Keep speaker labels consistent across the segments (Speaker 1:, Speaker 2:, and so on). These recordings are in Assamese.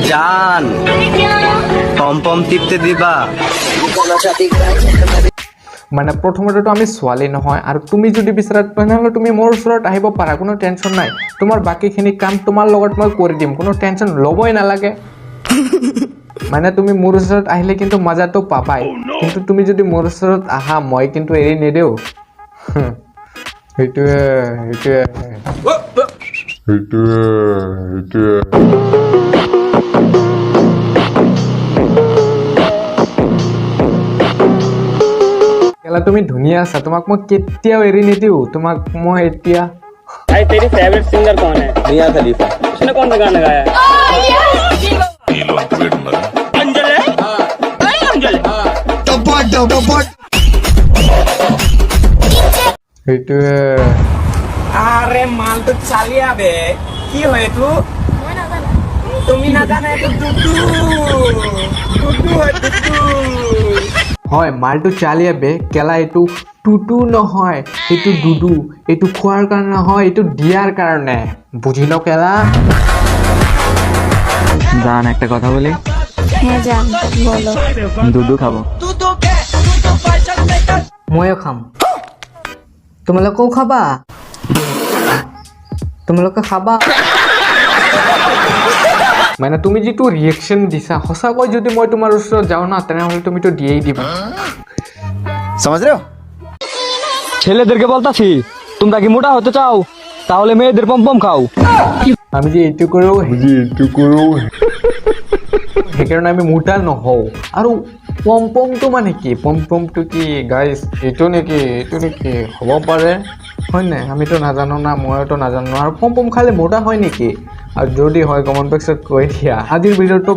Speaker 1: জান পম পম টিপতে দিবা
Speaker 2: মানে প্ৰথমতেতো আমি ছোৱালী নহয় আৰু তুমি যদি বিচাৰা তেনেহ'লে তুমি মোৰ ওচৰত আহিব পাৰা কোনো টেনশ্যন নাই তোমাৰ বাকীখিনি কাম তোমাৰ লগত মই কৰি দিম কোনো টেনশ্যন ল'বই নালাগে মানে তুমি মোৰ ওচৰত আহিলে কিন্তু মজাটো পাবাই কিন্তু তুমি যদি মোৰ ওচৰত আহা মই কিন্তু এৰি নিদিওঁ সেইটোৱে কেলা তুমি ধুনীয়া আছা তোমাক মই কেতিয়াও এৰি নিদিওঁ তোমাক মই এতিয়া
Speaker 3: भाई तेरी फेवरेट सिंगर कौन है?
Speaker 1: মিয়া খলিফা
Speaker 3: उसने कौन सा गाना गाया है? अंजल है? नहीं अंजल है?
Speaker 2: সেইটোৱে
Speaker 3: अरे माल तो चालिया बे की होए तू তুমি না জানা তো দুদু হয় দুদু
Speaker 2: হয় মালটো চালিয়া বে কেলা এইটো টুটু নহয় এইটো দুদু এইটো খোৱাৰ কাৰণে নহয় এইটো দিয়াৰ কাৰণে বুজিল কেলা
Speaker 1: জান একটা কথা বলি
Speaker 4: হ্যাঁ জান বলো
Speaker 1: দুধু খাবো
Speaker 5: ময়ো খাম তোমালোকেও খাবা তোমালোকে খাবা
Speaker 2: মানে তুমি যিটো ৰিয়েকশ্যন দিছা সঁচাকৈ যদি মই তোমাৰ ওচৰত যাওঁ না তেনেহ'লে তুমিতো দিয়েই দিবা
Speaker 1: समझ रहे हो
Speaker 6: ছেলেদেরকে বলতাছি তোমরা কি মোটা হতে চাও তাহলে মেয়েদের পমপম খাও
Speaker 2: আমি যে এইটো কৰোঁ সেইকাৰণে আমি মোটা নহওঁ আৰু পমপমটো মানে কি পমপমটো কি গাইজ এইটো নেকি হ'ব পাৰে হয় নাই আমিতো নাজানো না মইতো নাজানো আৰু পমপম খালে মোটা হয় নেকি আৰু যদি হয় কমেণ্ট বক্সত কৈ দিয়া আজিৰ ভিডিঅ'টো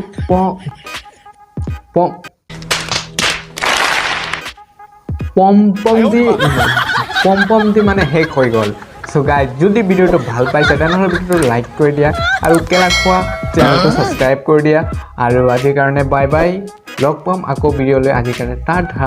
Speaker 2: পমপম দি মানে শেষ হৈ গ'ল চ' গাইজ যদি ভিডিঅ'টো ভাল পাইছে তেনেহ'লে ভিডিঅ'টো লাইক কৰি দিয়া আৰু কেলা খোৱা চেনেলটো ছাবস্ক্ৰাইব কৰি দিয়া আৰু আজিৰ কাৰণে বাই বাই লগ পাম আকৌ ভিডিঅ'লৈ আজিৰ কাৰণে টাটা